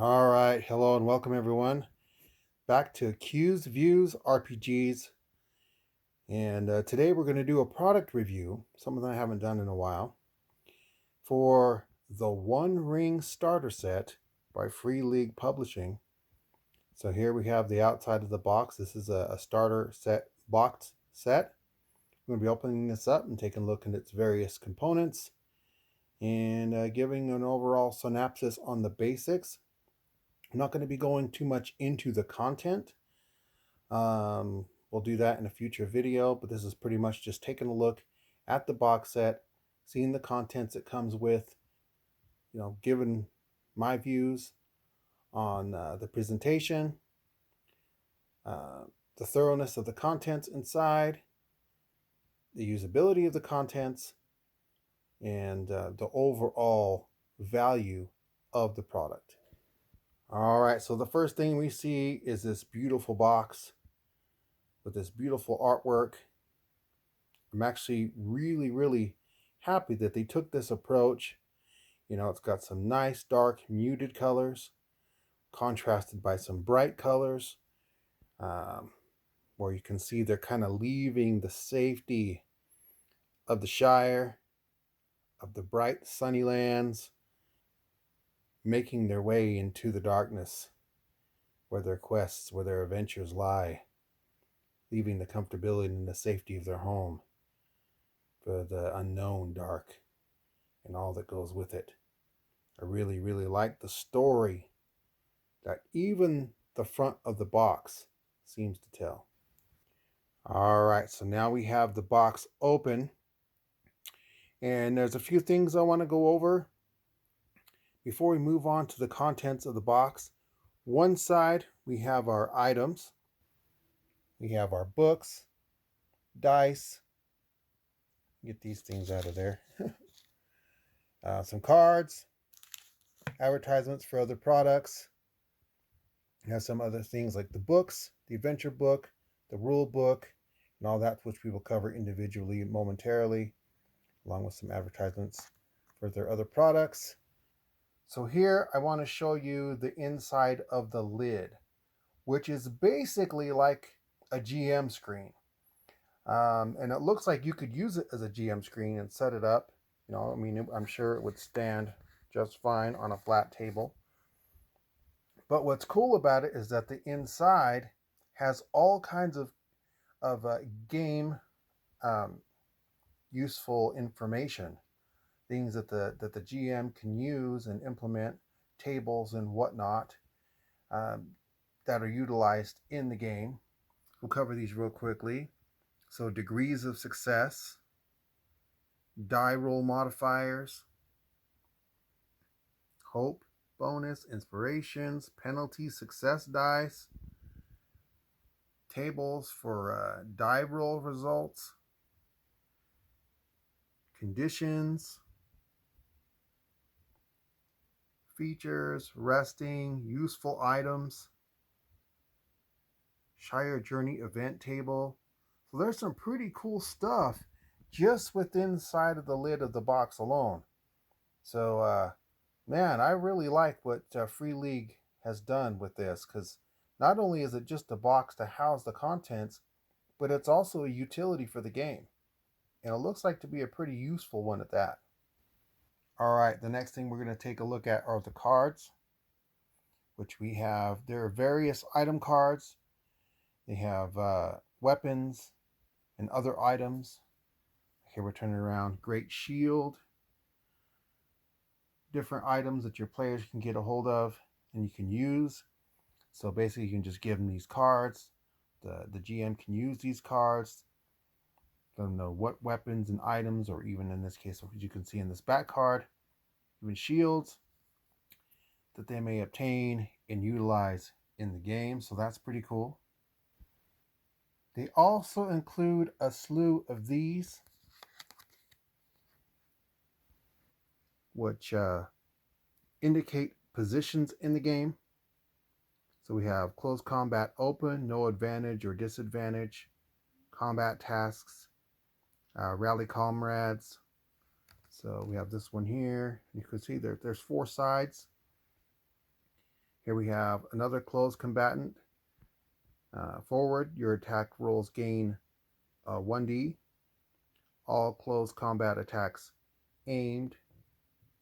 All right, hello and welcome everyone back to Q's Views RPGs. And today we're going to do a product review, something I haven't done in a while, for the One Ring Starter Set by Free League Publishing. So here we have the outside of the box. This is a starter set box set. I'm going to be opening this up and taking a look at its various components and giving an overall synopsis on the basics. I'm not going to be going too much into the content. We'll do that in a future video, but this is pretty much just taking a look at the box set, seeing the contents it comes with, giving my views on the presentation, the thoroughness of the contents inside, the usability of the contents, and the overall value of the product. All right, so the first thing we see is this beautiful box with this beautiful artwork. I'm actually really happy that they took this approach. It's got some nice dark muted colors contrasted by some bright colors, where you can see they're kind of leaving the safety of the Shire, of the bright sunny lands, making their way into the darkness where their quests, where their adventures lie, leaving the comfortability and the safety of their home for the unknown dark and all that goes with it. I really like the story that even the front of the box seems to tell. All right, so now we have the box open, and there's a few things I want to go over before we move on to the contents of the box. One side, we have our items. We have our books, dice. Get these things out of there. Some cards, advertisements for other products. We have some other things like the books, the adventure book, the rule book, and all that, which we will cover individually momentarily, along with some advertisements for their other products. So here I want to show you the inside of the lid, which is basically like a GM screen. And it looks like you could use it as a GM screen and set it up. I'm sure it would stand just fine on a flat table. But what's cool about it is that the inside has all kinds of game useful information, things that the GM can use and implement, tables and whatnot, that are utilized in the game. We'll cover these real quickly. So degrees of success, die roll modifiers, hope bonus, inspirations, penalty, success dice, tables for die roll results, conditions, features, resting, useful items, Shire Journey event table. So there's some pretty cool stuff just within inside of the lid of the box alone. So man, I really like what Free League has done with this, because not only is it just a box to house the contents, but it's also a utility for the game. And it looks like to be a pretty useful one at that. All right, the next thing we're going to take a look at are the cards, which we have. There are various item cards. They have weapons and other items. Here we're turning around. Great Shield. Different items that your players can get a hold of and you can use. So basically you can just give them these cards. The GM can use these cards. Let them know what weapons and items, or even in this case, as you can see in this back card, even shields that they may obtain and utilize in the game. So that's pretty cool. They also include a slew of these, which indicate positions in the game. So we have close combat open, no advantage or disadvantage, combat tasks, rally comrades. So we have this one here. You can see there's 4 sides. Here we have another close combatant. Forward, your attack rolls gain 1d. All close combat attacks aimed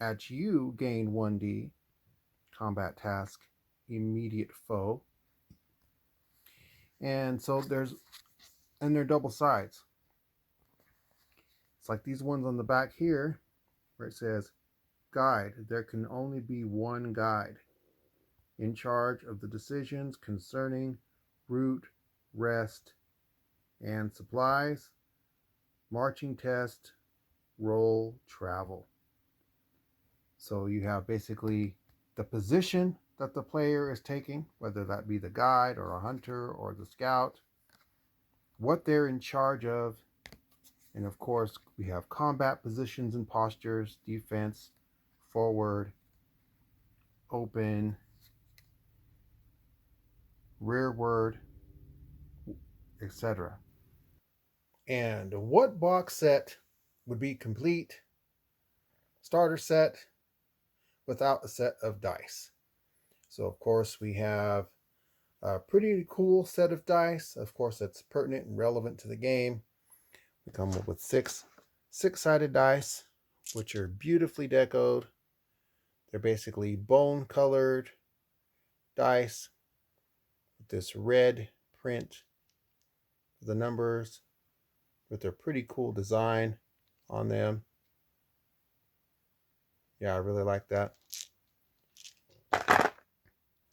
at you gain 1d. Combat task, immediate foe. And so they're double sides. It's like these ones on the back here where it says guide. There can only be one guide in charge of the decisions concerning route, rest, and supplies, marching test, roll, travel. So you have basically the position that the player is taking, whether that be the guide or a hunter or the scout, what they're in charge of, and of course we have combat positions and postures, defense, forward, open, rearward, etc. And what box set would be complete starter set without a set of dice? So of course we have a pretty cool set of dice. Of course that's pertinent and relevant to the game. We come up with six-sided dice, which are beautifully decoed. They're basically bone colored dice with this red print for the numbers with their pretty cool design on them. Yeah, I really like that.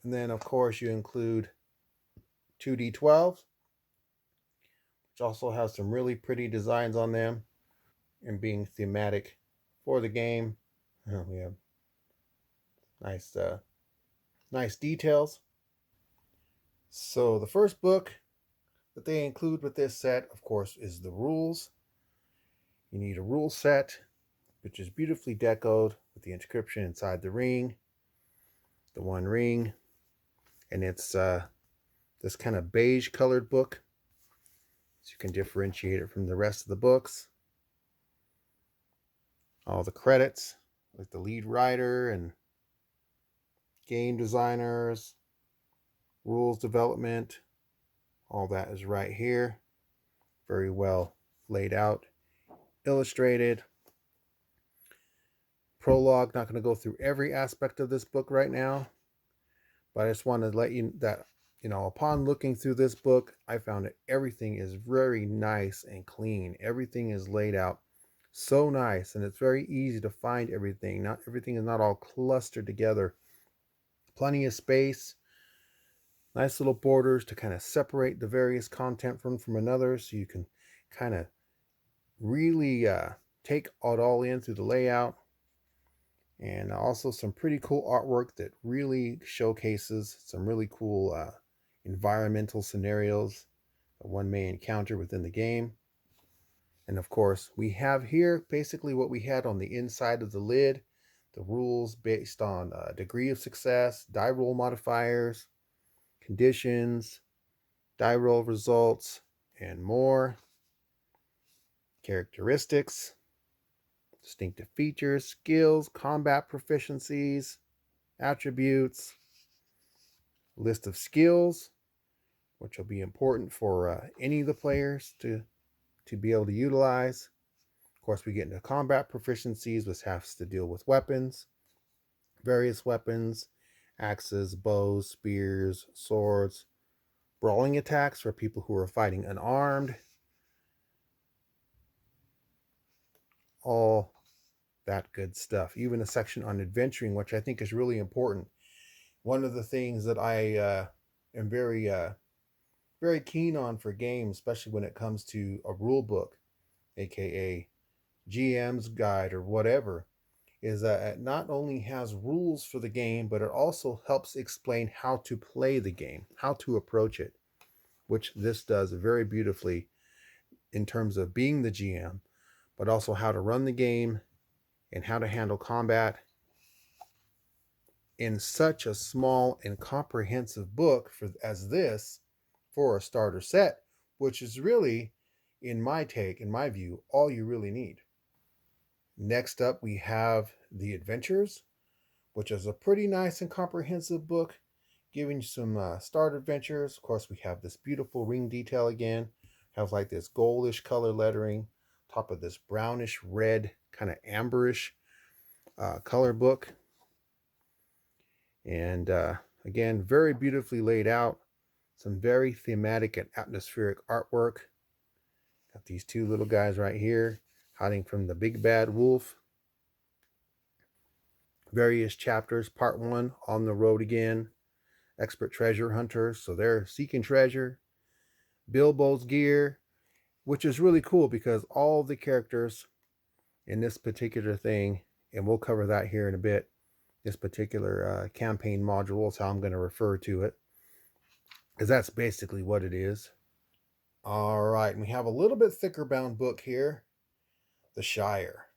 And then, of course, you include 2d12, which also has some really pretty designs on them and being thematic for the game. We have nice details. So the first book that they include with this set, of course, is the rules. You need a rule set, which is beautifully decoed with the inscription inside the ring, the one ring, and it's this kind of beige colored book, so you can differentiate it from the rest of the books. All the credits, like the lead writer and game designers, rules development, all that is right here. Very well laid out, illustrated. Prologue, not going to go through every aspect of this book right now, but I just want to let you that, upon looking through this book, I found that everything is very nice and clean. Everything is laid out so nice, and it's very easy to find everything. Not everything is not all clustered together. Plenty of space, nice little borders to kind of separate the various content from another, so you can kind of really take it all in through the layout. And also some pretty cool artwork that really showcases some really cool environmental scenarios that one may encounter within the game. And of course, we have here basically what we had on the inside of the lid, the rules based on degree of success, die roll modifiers, conditions, die roll results, and more. Characteristics, distinctive features, skills, combat proficiencies, attributes, list of skills, which will be important for any of the players to be able to utilize. Of course, we get into combat proficiencies, which has to deal with weapons, various weapons, axes, bows, spears, swords, brawling attacks for people who are fighting unarmed, all that good stuff. Even a section on adventuring, which I think is really important. One of the things that I am very keen on for games, especially when it comes to a rule book, aka GM's guide or whatever, is that it not only has rules for the game, but it also helps explain how to play the game, how to approach it, which this does very beautifully in terms of being the GM, but also how to run the game and how to handle combat in such a small and comprehensive book as this for a starter set, which is really, in my view, all you really need. Next up, we have The Adventures, which is a pretty nice and comprehensive book. giving you some start adventures. Of course, we have this beautiful ring detail again. Have like this goldish color lettering, top of this brownish red, kind of amberish color book. And again, very beautifully laid out. Some very thematic and atmospheric artwork. Got these two little guys right here hiding from the big bad wolf. Various chapters. Part 1, on the road again. Expert treasure hunters. So they're seeking treasure. Bilbo's gear, which is really cool because all the characters in this particular thing, and we'll cover that here in a bit, this particular campaign module is how I'm going to refer to it, because that's basically what it is. All right, and we have a little bit thicker bound book here, The Shire.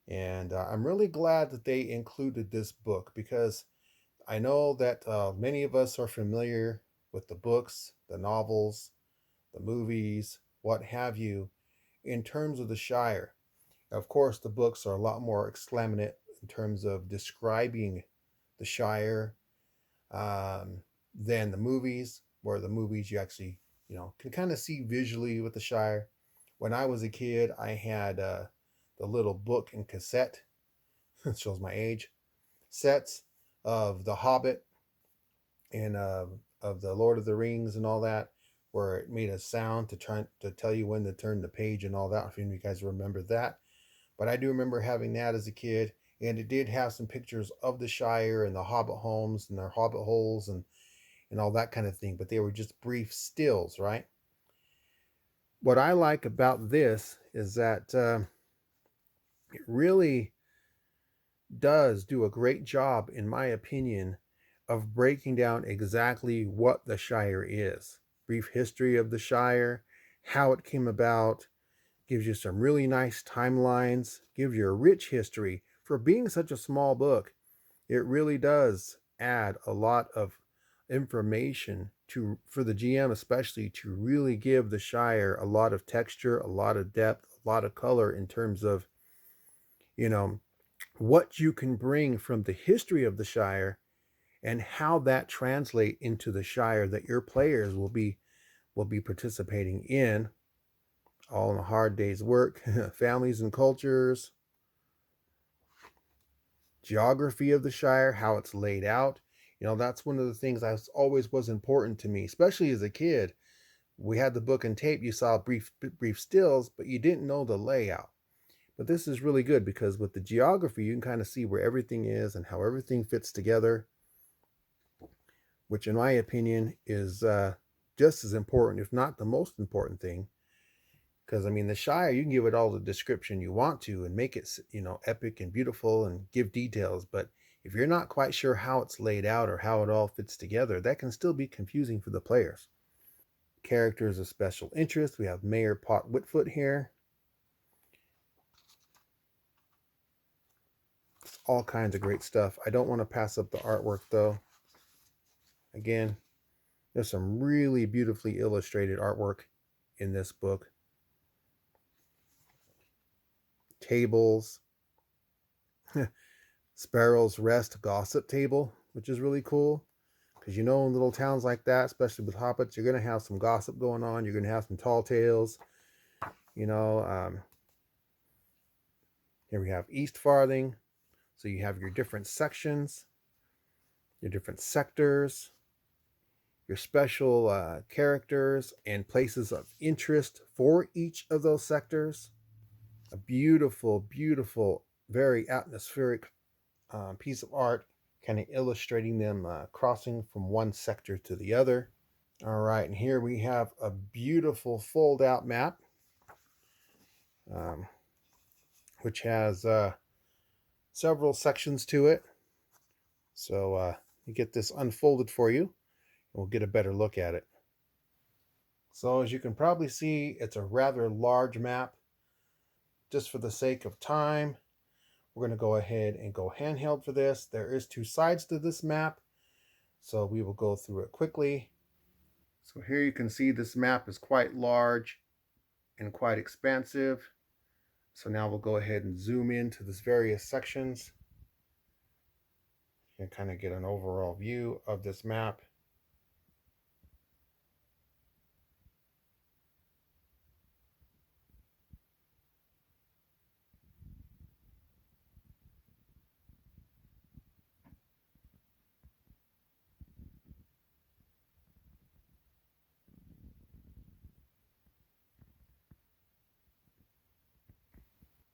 And I'm really glad that they included this book because I know that many of us are familiar with the books, the novels, the movies, what have you, in terms of the Shire. Of course, the books are a lot more exclamant in terms of describing the Shire than the movies, where the movies you actually, can kind of see visually with the Shire. When I was a kid, I had the little book and cassette, it shows my age, sets of The Hobbit and of the Lord of the Rings and all that, where it made a sound to try to tell you when to turn the page and all that. If any of you guys remember that, but I do remember having that as a kid, and it did have some pictures of the Shire and the Hobbit homes and their Hobbit holes and all that kind of thing. But they were just brief stills, right? What I like about this is that it really does do a great job, in my opinion, of breaking down exactly what the Shire is. Brief history of the Shire, how it came about, gives you some really nice timelines, gives you a rich history. For being such a small book, it really does add a lot of information for the GM, especially to really give the Shire a lot of texture, a lot of depth, a lot of color in terms of, what you can bring from the history of the Shire and how that translate into the Shire that your players will be participating in, all in a hard day's work, families and cultures, geography of the Shire, how it's laid out. That's one of the things that always was important to me, especially as a kid. We had the book and tape, you saw brief stills, but you didn't know the layout. But this is really good because with the geography, you can kind of see where everything is and how everything fits together, which in my opinion is just as important, if not the most important thing. Because the Shire, you can give it all the description you want to and make it, epic and beautiful and give details. But if you're not quite sure how it's laid out or how it all fits together, that can still be confusing for the players. Characters of special interest. We have Mayor Pot Whitfoot here. It's all kinds of great stuff. I don't want to pass up the artwork though. Again, there's some really beautifully illustrated artwork in this book. Tables. Sparrow's Rest gossip table, which is really cool. Because in little towns like that, especially with hobbits, you're going to have some gossip going on. You're going to have some tall tales. Here we have East Farthing. So you have your different sections, your different sectors, your special characters and places of interest for each of those sectors. A beautiful, beautiful, very atmospheric piece of art, kind of illustrating them crossing from one sector to the other. All right, and here we have a beautiful fold-out map, which has several sections to it. So you get this unfolded for you, and we'll get a better look at it. So as you can probably see, it's a rather large map. Just for the sake of time, we're going to go ahead and go handheld for this. There is 2 sides to this map, so we will go through it quickly. So here you can see this map is quite large and quite expansive. So now we'll go ahead and zoom into these various sections. You can kind of get an overall view of this map.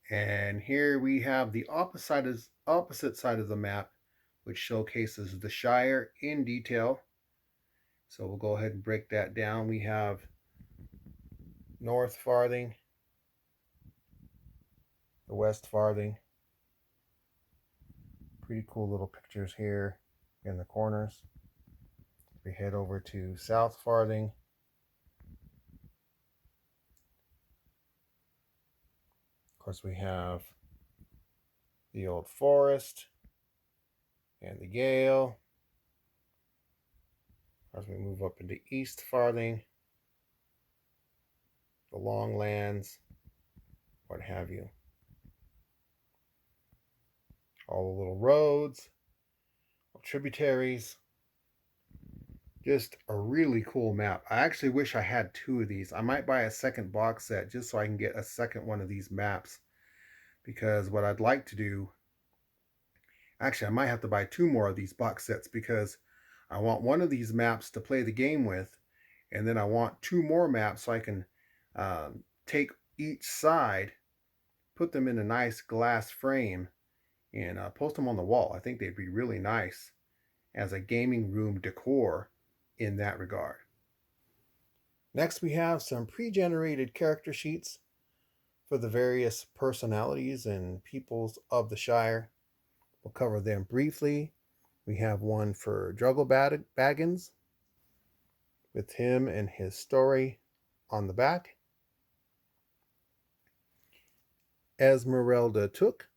And here we have the opposite side of the map, which showcases the Shire in detail. So we'll go ahead and break that down. We have North Farthing, the West Farthing. Pretty cool little pictures here in the corners. We head over to South Farthing. Of course, we have the Old Forest and the Gale. As we move up into East Farthing, the Longlands, what have you. All the little roads, tributaries. Just a really cool map. I actually wish I had two of these. I might buy a second box set just so I can get a second one of these maps. Because what I'd like to do, actually I might have to buy two more of these box sets because I want one of these maps to play the game with, and then I want two more maps so I can take each side, put them in a nice glass frame, and post them on the wall. I think they'd be really nice as a gaming room decor in that regard. Next, we have some pre-generated character sheets for the various personalities and peoples of the Shire. We'll cover them briefly. We have one for Baggins with him and his story on the back. Esmeralda Took.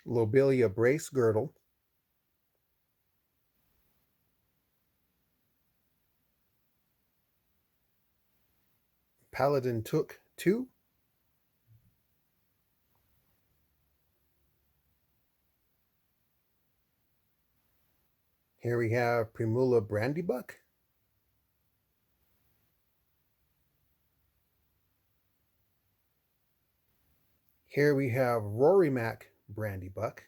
Lobelia Brace Girdle. Paladin Took 2. Here we have Primula Brandybuck. Here we have Rory Mac Brandybuck.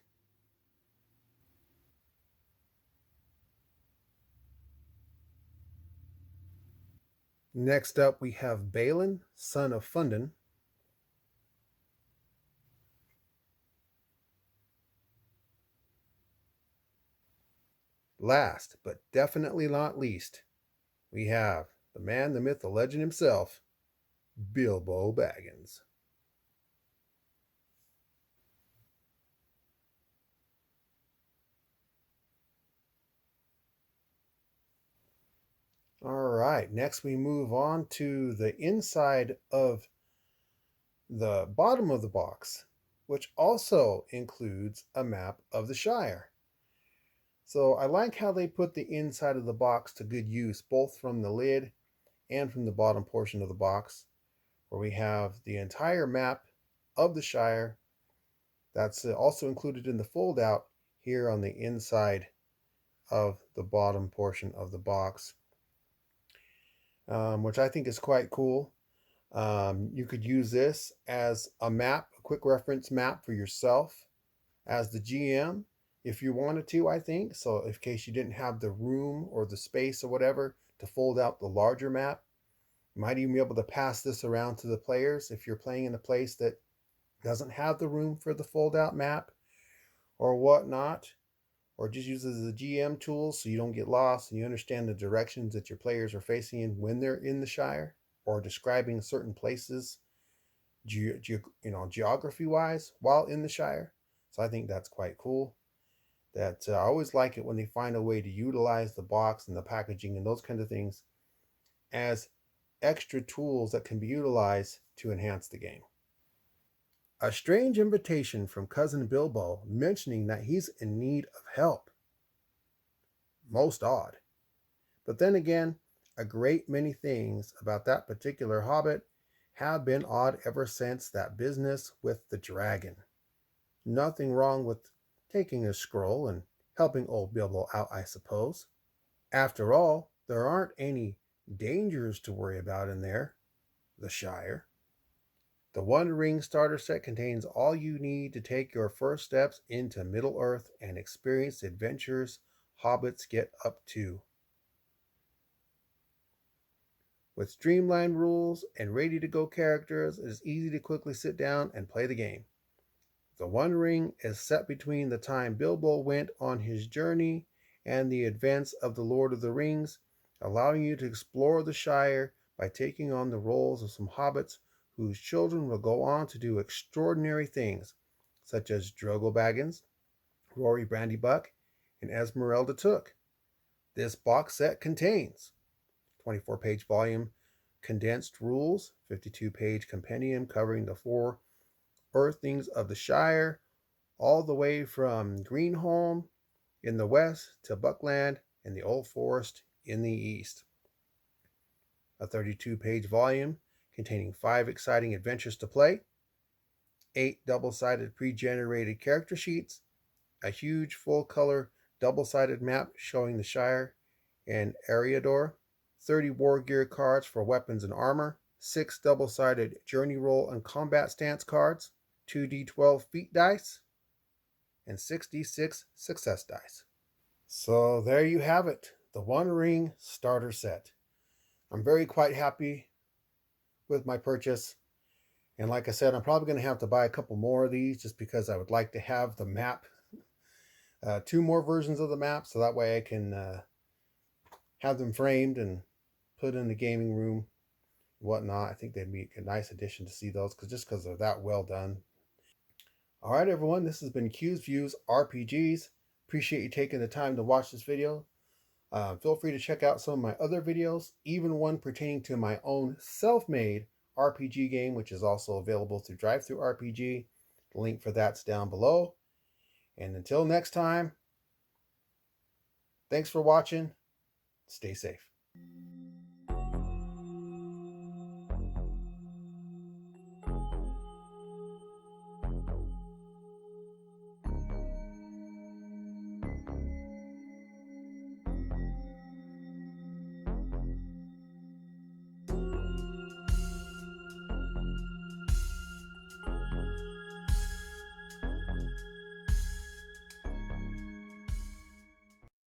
Next up we have Balin, son of Fundin. Last, but definitely not least, we have the man, the myth, the legend himself, Bilbo Baggins. All right, next we move on to the inside of the bottom of the box, which also includes a map of the Shire. So I like how they put the inside of the box to good use, both from the lid and from the bottom portion of the box, where we have the entire map of the Shire. That's also included in the fold out here on the inside of the bottom portion of the box, which I think is quite cool. You could use this as a map, a quick reference map for yourself as the GM if you wanted to, I think. So, in case you didn't have the room or the space or whatever to fold out the larger map, you might even be able to pass this around to the players if you're playing in a place that doesn't have the room for the fold out map or whatnot, or just use it as a GM tool so you don't get lost and you understand the directions that your players are facing in when they're in the Shire or describing certain places geography wise while in the Shire. So I think that's quite cool. That I always like it when they find a way to utilize the box and the packaging and those kind of things as extra tools that can be utilized to enhance the game. A strange invitation from cousin Bilbo mentioning that he's in need of help. Most odd. But then again, a great many things about that particular hobbit have been odd ever since that business with the dragon. Nothing wrong with taking a scroll and helping old Bilbo out, I suppose. After all, there aren't any dangers to worry about in there, the Shire. The One Ring starter set contains all you need to take your first steps into Middle Earth and experience the adventures hobbits get up to. With streamlined rules and ready to go characters, it is easy to quickly sit down and play the game. The One Ring is set between the time Bilbo went on his journey and the events of The Lord of the Rings, allowing you to explore the Shire by taking on the roles of some hobbits whose children will go on to do extraordinary things, such as Drogo Baggins, Rory Brandybuck, and Esmeralda Took. This box set contains 24-page volume condensed rules, 52-page compendium covering the four earthings of the Shire, all the way from Greenholm in the west to Buckland and the Old Forest in the east. A 32-page volume containing 5 exciting adventures to play, 8 double-sided pre-generated character sheets, a huge full-color double-sided map showing the Shire and Eriador, 30 war gear cards for weapons and armor, 6 double-sided journey roll and combat stance cards, 2d12 feat dice, and 6d6 success dice. So there you have it, the One Ring starter set. I'm quite happy with my purchase. And like I said, I'm probably going to have to buy a couple more of these just because I would like to have the map, 2 more versions of the map, so that way I can have them framed and put in the gaming room, whatnot. I think they'd be a nice addition to see those because they're that well done. All right, everyone, this has been Q's Views RPGs. Appreciate you taking the time to watch this video. Feel free to check out some of my other videos, even one pertaining to my own self-made RPG game, which is also available through DriveThruRPG. The link for that's down below. And until next time, thanks for watching. Stay safe.